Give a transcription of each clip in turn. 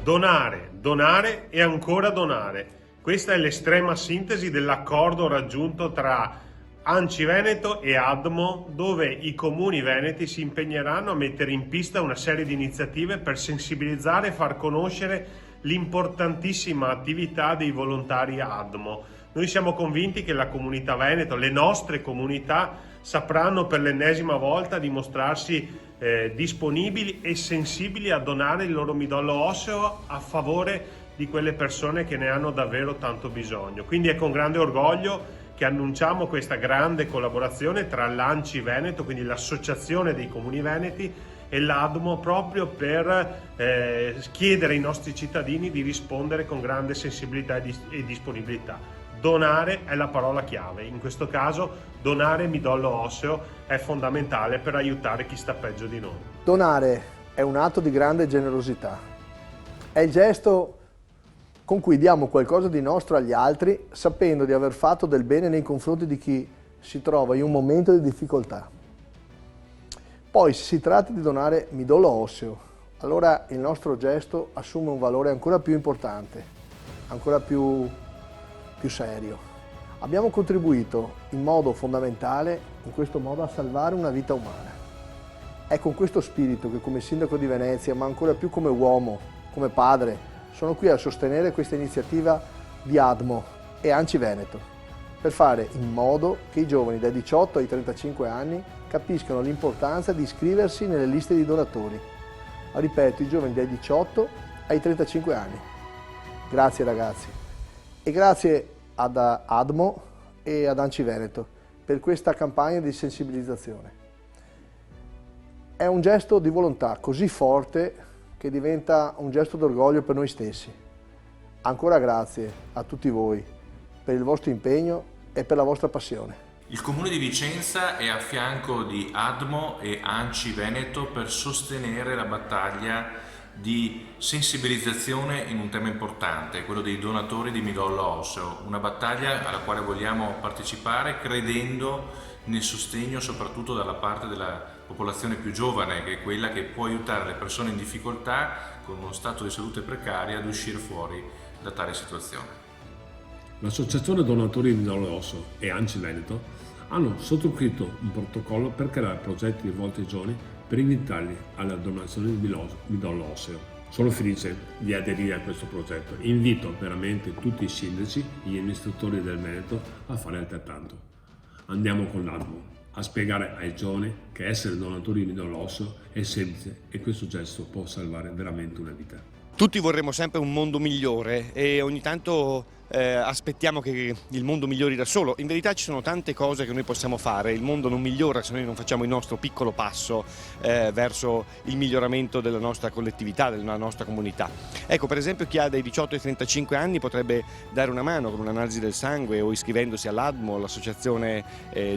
Donare, donare e ancora donare. Questa è l'estrema sintesi dell'accordo raggiunto tra ANCI Veneto e ADMO, dove i comuni veneti si impegneranno a mettere in pista una serie di iniziative per sensibilizzare e far conoscere l'importantissima attività dei volontari ADMO. Noi siamo convinti che la comunità Veneto, le nostre comunità, sapranno per l'ennesima volta dimostrarsi disponibili e sensibili a donare il loro midollo osseo a favore di quelle persone che ne hanno davvero tanto bisogno. Quindi è con grande orgoglio che annunciamo questa grande collaborazione tra l'ANCI Veneto, quindi l'associazione dei comuni veneti, e l'ADMO, proprio per chiedere ai nostri cittadini di rispondere con grande sensibilità e disponibilità. Donare è la parola chiave, in questo caso donare midollo osseo è fondamentale per aiutare chi sta peggio di noi. Donare è un atto di grande generosità, è il gesto con cui diamo qualcosa di nostro agli altri, sapendo di aver fatto del bene nei confronti di chi si trova in un momento di difficoltà. Poi, se si tratta di donare midollo osseo, allora il nostro gesto assume un valore ancora più importante, ancora più serio. Abbiamo contribuito in modo fondamentale, in questo modo, a salvare una vita umana. È con questo spirito che, come sindaco di Venezia, ma ancora più come uomo, come padre, sono qui a sostenere questa iniziativa di ADMO e ANCI Veneto, per fare in modo che i giovani dai 18 ai 35 anni capiscano l'importanza di iscriversi nelle liste di donatori. Ripeto, i giovani dai 18 ai 35 anni. Grazie ragazzi e grazie ad ADMO e ad ANCI Veneto per questa campagna di sensibilizzazione. È un gesto di volontà così forte che diventa un gesto d'orgoglio per noi stessi. Ancora grazie a tutti voi per il vostro impegno e per la vostra passione. Il Comune di Vicenza è a fianco di ADMO e ANCI Veneto per sostenere la battaglia di sensibilizzazione in un tema importante, quello dei donatori di midollo osseo, una battaglia alla quale vogliamo partecipare credendo nel sostegno soprattutto dalla parte della popolazione più giovane, che è quella che può aiutare le persone in difficoltà con uno stato di salute precario ad uscire fuori da tale situazione. L'Associazione Donatori di Midollo Osseo e ANCI Veneto hanno sottoscritto un protocollo per creare progetti rivolti ai giovani per invitarli alla donazione di midollo osseo. Sono felice di aderire a questo progetto e invito veramente tutti i sindaci e gli amministratori del Veneto a fare altrettanto. Andiamo con l'ADMO a spiegare ai giovani che essere donatori di midollo osseo è semplice e questo gesto può salvare veramente una vita. Tutti vorremmo sempre un mondo migliore e ogni tanto aspettiamo che il mondo migliori da solo. In verità ci sono tante cose che noi possiamo fare, il mondo non migliora se noi non facciamo il nostro piccolo passo verso il miglioramento della nostra collettività, della nostra comunità. Ecco, per esempio chi ha dai 18 ai 35 anni potrebbe dare una mano con un'analisi del sangue o iscrivendosi all'ADMO, l'associazione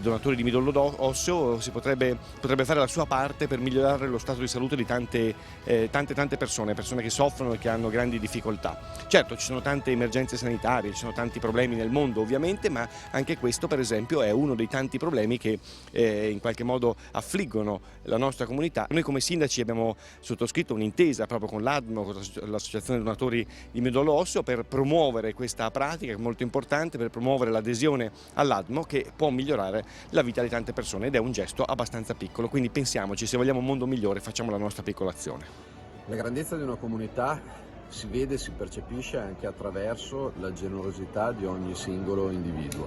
donatori di midollo osseo, si potrebbe fare la sua parte per migliorare lo stato di salute di tante persone che soffrono e che hanno grandi difficoltà. Certo, ci sono tante emergenze sanitarie, ci sono tanti problemi nel mondo ovviamente, ma anche questo per esempio è uno dei tanti problemi che in qualche modo affliggono la nostra comunità. Noi come sindaci abbiamo sottoscritto un'intesa proprio con l'ADMO, con l'Associazione Donatori di Midollo Osseo, per promuovere questa pratica che è molto importante, per promuovere l'adesione all'ADMO che può migliorare la vita di tante persone ed è un gesto abbastanza piccolo, quindi pensiamoci, se vogliamo un mondo migliore facciamo la nostra piccola azione. La grandezza di una comunità si vede, si percepisce anche attraverso la generosità di ogni singolo individuo.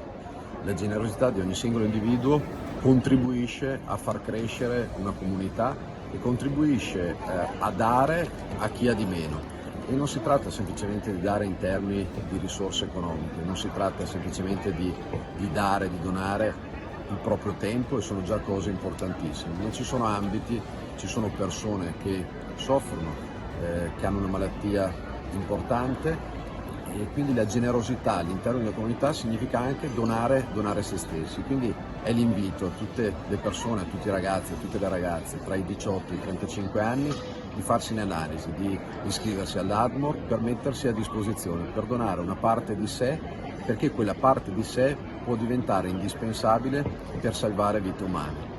La generosità di ogni singolo individuo contribuisce a far crescere una comunità e contribuisce a dare a chi ha di meno. E non si tratta semplicemente di dare in termini di risorse economiche, non si tratta semplicemente di dare, di donare il proprio tempo, e sono già cose importantissime, ma ci sono ambiti, ci sono persone che soffrono, che hanno una malattia importante, e quindi la generosità all'interno della comunità significa anche donare se stessi. Quindi è l'invito a tutte le persone, a tutti i ragazzi, a tutte le ragazze tra i 18 e i 35 anni di farsi un'analisi, di iscriversi all'ADMO per mettersi a disposizione, per donare una parte di sé, perché quella parte di sé può diventare indispensabile per salvare vite umane.